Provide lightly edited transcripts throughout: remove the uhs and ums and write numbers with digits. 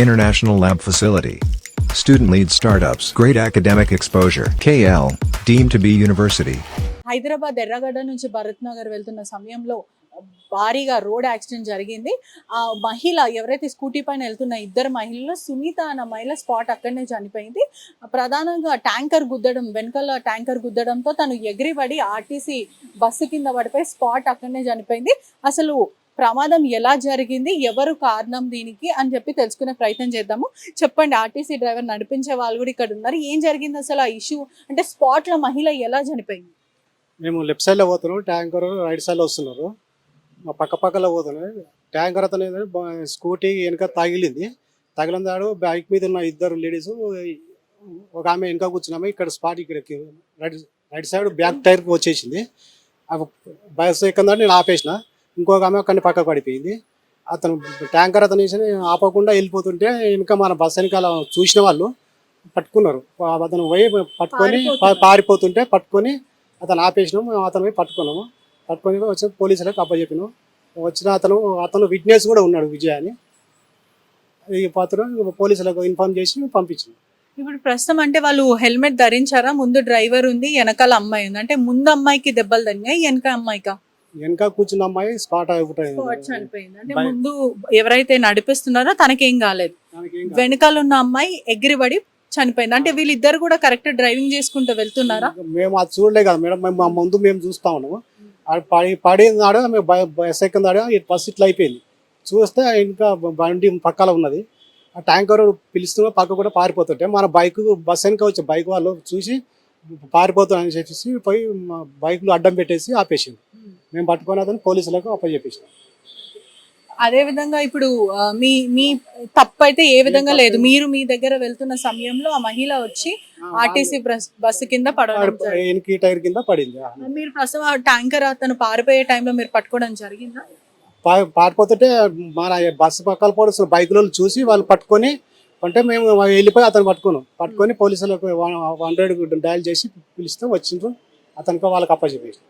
International lab facility. Student-led startups. Great academic exposure. KL. Deemed to be university. Hyderabad ఎర్రగడ్డ నుంచి భరత్ నగర్ వెళ్తున్న సమయంలో భారీగా రోడ్ యాక్సిడెంట్ జరిగింది. ఆ మహిళ ఎవరైతే స్కూటీ పైన వెళ్తున్న ఇద్దరు మహిళల్లో సునీత అన్న మహిళ స్పాట్ అక్కడనే చనిపోయింది. ప్రధానంగా ట్యాంకర్ గుద్దడం, వెనకాల ట్యాంకర్ గుద్దడంతో తను ఎగిరిపడి ఆర్టీసీ బస్సు కింద పడిపోయి స్పాట్ అక్కడనే చనిపోయింది. అసలు ప్రమాదం ఎలా జరిగింది, ఎవరు కారణం దీనికి అని చెప్పి తెలుసుకునే ప్రయత్నం చేద్దాము. చెప్పండి, ఆర్టీసీ డ్రైవర్ నడిపించే వాళ్ళు కూడా ఇక్కడ ఉన్నారు. ఏం జరిగింది అసలు? ఆ ఇష్యూ అంటే స్పాట్లో మహిళ ఎలా చనిపోయింది? మేము లెఫ్ట్ సైడ్లో పోతున్నాం, ట్యాంకర్ రైట్ సైడ్లో వస్తున్నారు. మా పక్కలో పోతున్నాయి. ట్యాంకర్ అతను స్కూటీ వెనక తగిలిందాడు. బైక్ మీద ఉన్న ఇద్దరు లేడీస్, ఒక ఆమె వెనక కూర్చున్నాము. ఇక్కడ స్పాట్ ఇక్కడికి రైట్ సైడ్ బ్యాక్ టైర్కి వచ్చేసింది. బస్సు ఎక్కిందాడు, నేను ఆపేసిన. ఇంకొక ఆమె అక్కడిని పక్కకు పడిపోయింది. అతను ట్యాంకర్ అతను ఆపకుండా వెళ్ళిపోతుంటే వెనక మన బస్సు వెనకాల చూసిన వాళ్ళు పట్టుకున్నారు. అతను పోయి పారిపోతుంటే పట్టుకొని అతను ఆపేసినాము. అతను పోయి పట్టుకొని వచ్చి పోలీసులకు అప్పచెప్పినాం. వచ్చిన అతను విట్నెస్ కూడా ఉన్నాడు, విజయ్ అని. ఈ పాత్ర పోలీసులకు ఇన్ఫార్మ్ చేసి పంపించింది. ఇప్పుడు ప్రస్తుతం అంటే వాళ్ళు హెల్మెట్ ధరించారా? ముందు డ్రైవర్ ఉంది, వెనకాల అమ్మాయి ఉంది. అంటే ముందు అమ్మాయికి దెబ్బలు తగినాయి, వెనక అమ్మాయికా? వెనక కూర్చున్న అమ్మాయి స్పాట్ చనిపోయింది. అంటే ముందు ఎవరైతే నడిపిస్తున్నారో తనకేం కాలేదు, వెనకాల ఉన్న అమ్మాయి ఎగిరిపడి చనిపోయింది. అంటే వీళ్ళిద్దరు కూడా కరెక్ట్ డ్రైవింగ్ చేసుకుంటూ వెళ్తున్నారా? మేము అది చూడలే కదా మేడం, మా ముందు మేము చూస్తా ఉన్నాము. పడినాడు, బస్ ఎక్కిందాడు, బస్ ఇట్లా అయిపోయింది. చూస్తే ఇంకా బండి పక్కన ఉన్నది. ఆ ట్యాంకర్ పిలుస్తున్నా పక్క కూడా పారిపోతుంటే మన బస్ వెనక వచ్చే బైక్ వాళ్ళు చూసి పారిపోతామని చెప్పేసి పోయి బైక్లు అడ్డం పెట్టేసి ఆపేసింది. మేము పట్టుకొని అతను పోలీసులకు అప్పచెప్పేసాం. అదే విధంగా ఇప్పుడు మీ తప్పు అయితే ఏ విధంగా లేదు. మీరు మీ దగ్గర వెళ్తున్న సమయంలో ఆ మహిళ వచ్చి ఆర్టీసీ బస్సు కింద టైర్ కింద పడింది. మీరు ప్రస్తుతం ట్యాంకర్ అతను పారిపోయే టైంలో మీరు పట్టుకోవడం జరిగిందా? పారిపోతుంటే మన బస్సు పక్కన పోలీసులు బైకులో చూసి వాళ్ళు పట్టుకొని అంటే మేము వెళ్ళిపోయి అతను పట్టుకొని పోలీసులకు 100 డయల్ చేసి పిలిస్తే వచ్చిండ్రు. అతనికి వాళ్ళకి అప్పచెప్పేసి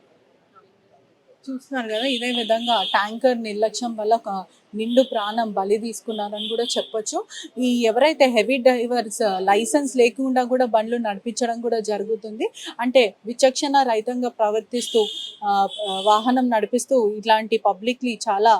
చూస్తున్నారు కదా, ఇదే విధంగా ట్యాంకర్ నిర్లక్ష్యం వల్ల ఒక నిండు ప్రాణం బలి తీసుకున్నారని కూడా చెప్పొచ్చు. ఈ ఎవరైతే హెవీ డ్రైవర్స్ లైసెన్స్ లేకుండా కూడా బండ్లు నడిపించడం కూడా జరుగుతుంది. అంటే విచక్షణ రహితంగా ప్రవర్తిస్తూ వాహనం నడిపిస్తూ ఇట్లాంటి పబ్లిక్లీ చాలా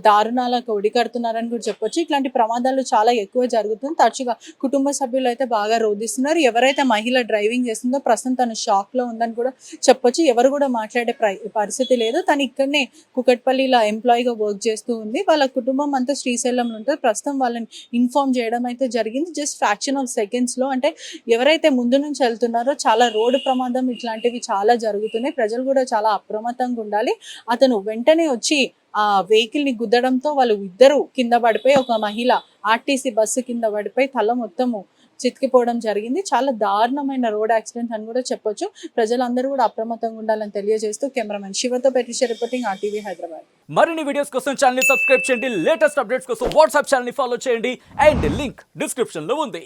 దారుణాలకు ఒడికడుతున్నారని కూడా చెప్పొచ్చు. ఇట్లాంటి ప్రమాదాలు చాలా ఎక్కువ జరుగుతుంది. తరచుగా కుటుంబ సభ్యులు అయితే బాగా రోధిస్తున్నారు. ఎవరైతే మహిళ డ్రైవింగ్ చేస్తుందో ప్రస్తుతం తను షాక్లో ఉందని కూడా చెప్పొచ్చు. ఎవరు కూడా మాట్లాడే పరిస్థితి లేదు. తను ఇక్కడనే కుకట్పల్లిలో ఎంప్లాయీగా వర్క్ చేస్తూ ఉంది. వాళ్ళ కుటుంబం అంతా శ్రీశైలంలో ఉంటుంది. ప్రస్తుతం వాళ్ళని ఇన్ఫార్మ్ చేయడం అయితే జరిగింది. జస్ట్ ఫ్రాక్షన్ ఆఫ్ సెకండ్స్లో. అంటే ఎవరైతే ముందు నుంచి వెళ్తున్నారో చాలా రోడ్డు ప్రమాదం ఇట్లాంటివి చాలా జరుగుతున్నాయి. ప్రజలు కూడా చాలా అప్రమత్తంగా ఉండాలి. అతను వెంటనే వచ్చి ఆ వెహికల్ ని గుద్దడంతో వాళ్ళు ఇద్దరు కింద పడిపోయి, ఒక మహిళ ఆర్టీసీ బస్సు కింద పడిపోయి తల మొత్తము చితికిపోవడం జరిగింది. చాలా దారుణమైన రోడ్ యాక్సిడెంట్ అని కూడా చెప్పొచ్చు. ప్రజలందరూ కూడా అప్రమత్తంగా ఉండాలని తెలియజేస్తూ కెమెరామెన్ శివతో పెట్రిషియా రిపోర్టింగ్ RTV హైదరాబాద్. మరిన్ని వీడియోస్ కోసం ఛానల్ ని సబ్స్క్రైబ్ చేయండి. లేటెస్ట్ అప్డేట్స్ కోసం వాట్సాప్ ఛానల్ ని ఫాలో చేయండి. అండ్ లింక్ డిస్క్రిప్షన్ లో ఉంది.